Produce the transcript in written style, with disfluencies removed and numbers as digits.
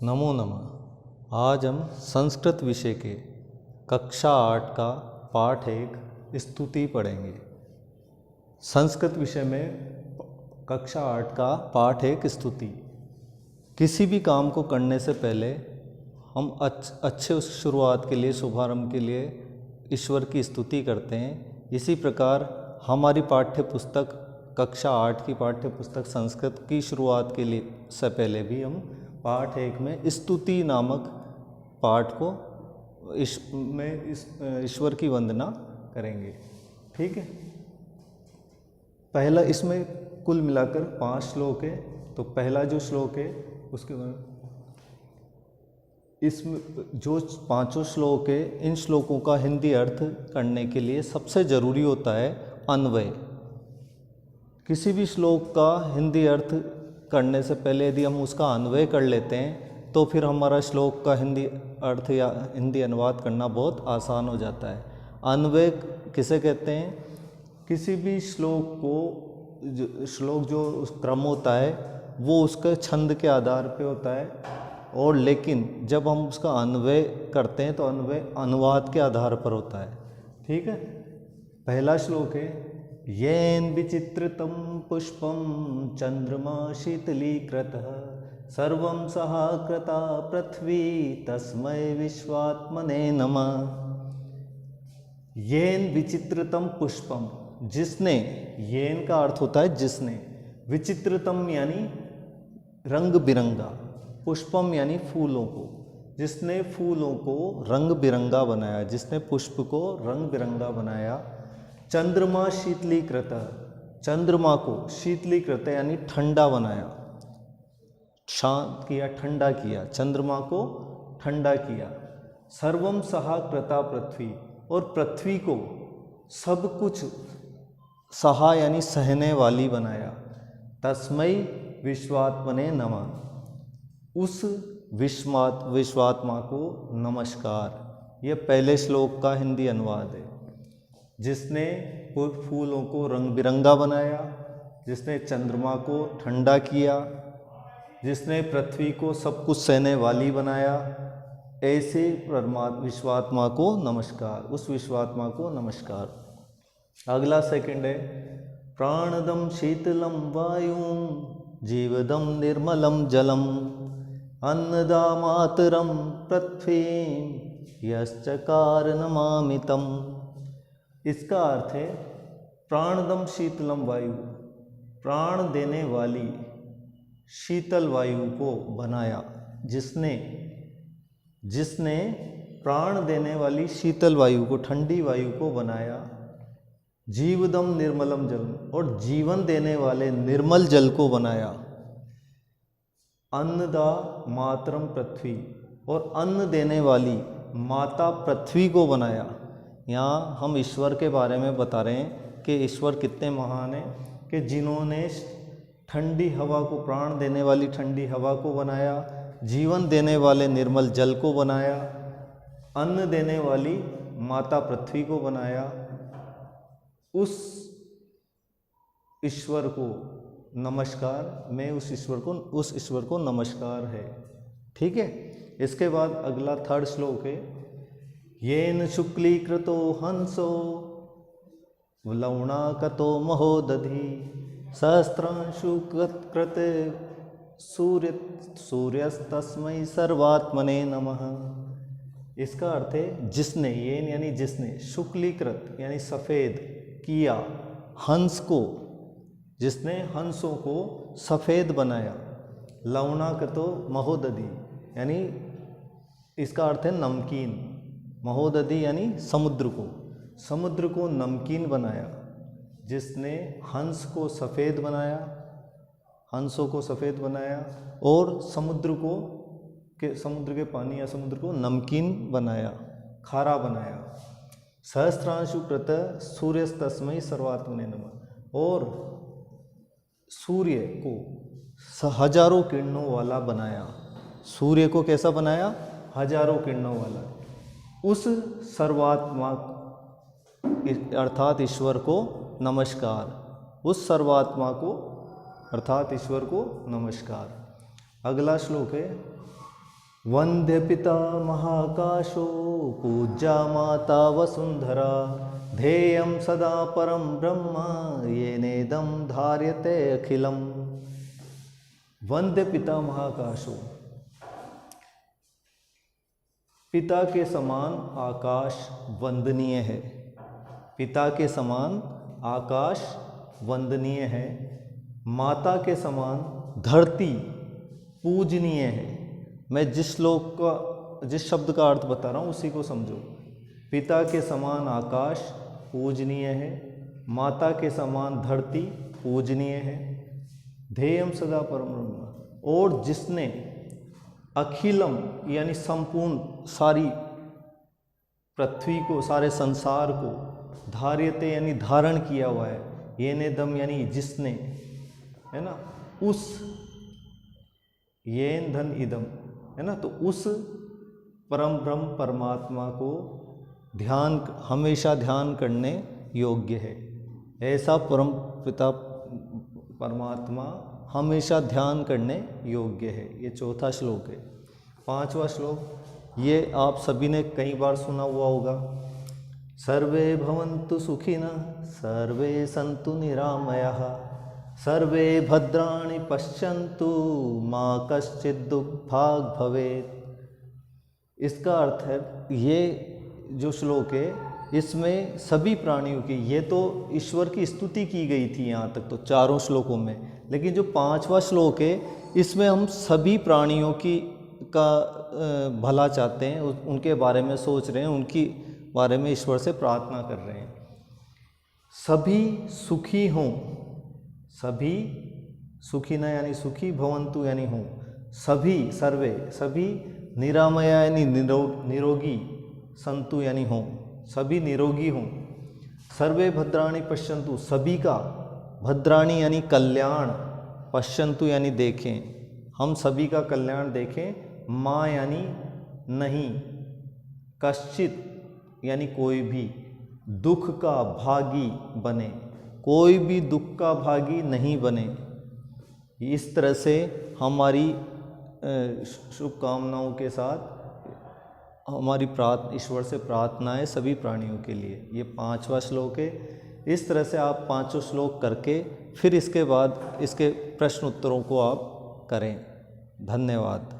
नमो नमः। आज हम संस्कृत विषय के कक्षा 8 का पाठ 1 स्तुति पढ़ेंगे। संस्कृत विषय में कक्षा 8 का पाठ 1 स्तुति। किसी भी काम को करने से पहले हम अच्छे शुरुआत के लिए, शुभारंभ के लिए ईश्वर की स्तुति करते हैं। इसी प्रकार हमारी पाठ्य पुस्तक कक्षा 8 की पाठ्य पुस्तक संस्कृत की शुरुआत के लिए से पहले भी हम पाठ 1 में स्तुति नामक पाठ को ईश्वर की वंदना करेंगे। ठीक है। पहला, इसमें कुल मिलाकर 5 श्लोक है। तो पहला जो श्लोक है उसके इसमें जो 5 श्लोक है, इन श्लोकों का हिंदी अर्थ करने के लिए सबसे ज़रूरी होता है अन्वय। किसी भी श्लोक का हिंदी अर्थ करने से पहले यदि हम उसका अन्वय कर लेते हैं तो फिर हमारा श्लोक का हिंदी अर्थ या हिंदी अनुवाद करना बहुत आसान हो जाता है। अन्वय किसे कहते हैं? किसी भी श्लोक को श्लोक जो क्रम होता है वो उसके छंद के आधार पे होता है, और लेकिन जब हम उसका अन्वय करते हैं तो अन्वय अनुवाद के आधार पर होता है। ठीक है। पहला श्लोक है, येन विचित्रतम पुष्पम चंद्रमा शीतलीकृतः सर्वं सहाकृता पृथ्वी तस्मै विश्वात्मने नमः। येन विचित्रतम पुष्पम, जिसने, येन का अर्थ होता है जिसने, विचित्रतम यानी रंग बिरंगा, पुष्पम यानी फूलों को, जिसने फूलों को रंग बिरंगा बनाया, जिसने पुष्प को रंग बिरंगा बनाया। चंद्रमा शीतलीकृत, चंद्रमा को शीतलीकृत यानी ठंडा बनाया, शांत किया, ठंडा किया, चंद्रमा को ठंडा किया। सर्वम सहाकृता पृथ्वी, और पृथ्वी को सब कुछ सहा यानी सहने वाली बनाया। तस्मै विश्वात्मने नमः, उस विश्वात्मा को नमस्कार। यह पहले श्लोक का हिंदी अनुवाद है। जिसने फूलों को रंग बिरंगा बनाया, जिसने चंद्रमा को ठंडा किया, जिसने पृथ्वी को सब कुछ सहने वाली बनाया, ऐसे विश्वात्मा को नमस्कार, उस विश्वात्मा को नमस्कार। अगला सेकंड है, प्राणदम शीतलम वायुं जीवदम निर्मलम जलम अन्नदा मातरम पृथ्वीं यश्चकार नमामितम। इसका अर्थ है प्राणदम शीतलम वायु, प्राण देने वाली शीतल वायु को बनाया। जिसने प्राण देने वाली शीतल वायु को, ठंडी वायु को बनाया। जीवदम निर्मलम जल, और जीवन देने वाले निर्मल जल को बनाया। अन्नदा मातरम पृथ्वी, और अन्न देने वाली माता पृथ्वी को बनाया। यहाँ हम ईश्वर के बारे में बता रहे हैं कि ईश्वर कितने महान हैं कि जिन्होंने ठंडी हवा को, प्राण देने वाली ठंडी हवा को बनाया, जीवन देने वाले निर्मल जल को बनाया, अन्न देने वाली माता पृथ्वी को बनाया। उस ईश्वर को नमस्कार, मैं उस ईश्वर को नमस्कार है। ठीक है। इसके बाद अगला थर्ड श्लोक है, येन शुक्लीकृतो हंसो लवणाकतो महोदधि सहस्रांशुकृत सूर्यस्तस्मै सर्वात्मने नमः। इसका अर्थ है जिसने, येन यानी जिसने, शुक्लीकृत यानी सफ़ेद किया, हंस को, जिसने हंसों को सफ़ेद बनाया। लवणाकतो महोदधि यानी इसका अर्थ है नमकीन। महोदधि यानी समुद्र को नमकीन बनाया। जिसने हंस को सफ़ेद बनाया, हंसों को सफ़ेद बनाया, और समुद्र के पानी या समुद्र को नमकीन बनाया, खारा बनाया। सहस्रांशुकृत सूर्यस्तस्मै सर्वात्मने नमः, और सूर्य को हजारों किरणों वाला बनाया। सूर्य को कैसा बनाया? हजारों किरणों वाला। उस सर्वात्मा अर्थात ईश्वर को नमस्कार, उस सर्वात्मा को अर्थात ईश्वर को नमस्कार। अगला श्लोक है, वंद्य पिता महाकाशो पूज्या माता वसुंधरा ध्येयं सदा परम ब्रह्म येनेदं धार्यते अखिलम। वंद्य पिता महाकाशो, पिता के समान आकाश वंदनीय है। पिता के समान आकाश वंदनीय है। माता के समान धरती पूजनीय है। मैं जिस शब्द का अर्थ बता रहा हूँ उसी को समझो। पिता के समान आकाश पूजनीय है, माता के समान धरती पूजनीय है। ध्येयम सदा परम ब्रह्म, और जिसने अखिलम यानी संपूर्ण सारी पृथ्वी को, सारे संसार को, धार्यते यानी धारण किया हुआ है, ये नेदम यानी जिसने, है ना, उस येन धन इदम, है ना, तो उस परम ब्रह्म परमात्मा को ध्यान, हमेशा ध्यान करने योग्य है। ऐसा परम पिता परमात्मा हमेशा ध्यान करने योग्य है। ये चौथा श्लोक है। पांचवा श्लोक ये आप सभी ने कई बार सुना हुआ होगा। सर्वे भवन्तु सुखिनः, सर्वे सन्तु निरामयाः, सर्वे भद्राणि पश्यन्तु मा कश्चित् दुःखभाग् भवेत्। इसका अर्थ है, ये जो श्लोक है इसमें सभी प्राणियों की, ये तो ईश्वर की स्तुति की गई थी यहाँ तक तो चारों श्लोकों में, लेकिन जो पांचवा श्लोक है इसमें हम सभी प्राणियों की का भला चाहते हैं, उनके बारे में सोच रहे हैं, उनकी बारे में ईश्वर से प्रार्थना कर रहे हैं। सभी सुखी हों, सभी सुखी न यानी सुखी, भवंतु यानी हों, सभी, सर्वे सभी, निरामया यानी निरोगी, संतु यानी हों, सभी निरोगी हों। सर्वे भद्राणि पश्यन्तु, सभी का, भद्राणि यानी कल्याण, पश्यन्तु यानी देखें, हम सभी का कल्याण देखें। माँ यानी नहीं, कश्चित यानी कोई भी, दुख का भागी बने, कोई भी दुख का भागी नहीं बने। इस तरह से हमारी शुभकामनाओं के साथ हमारी ईश्वर से प्रार्थना है सभी प्राणियों के लिए। ये पांचवा श्लोक है। इस तरह से आप पांचों श्लोक करके फिर इसके बाद इसके प्रश्न उत्तरों को आप करें। धन्यवाद।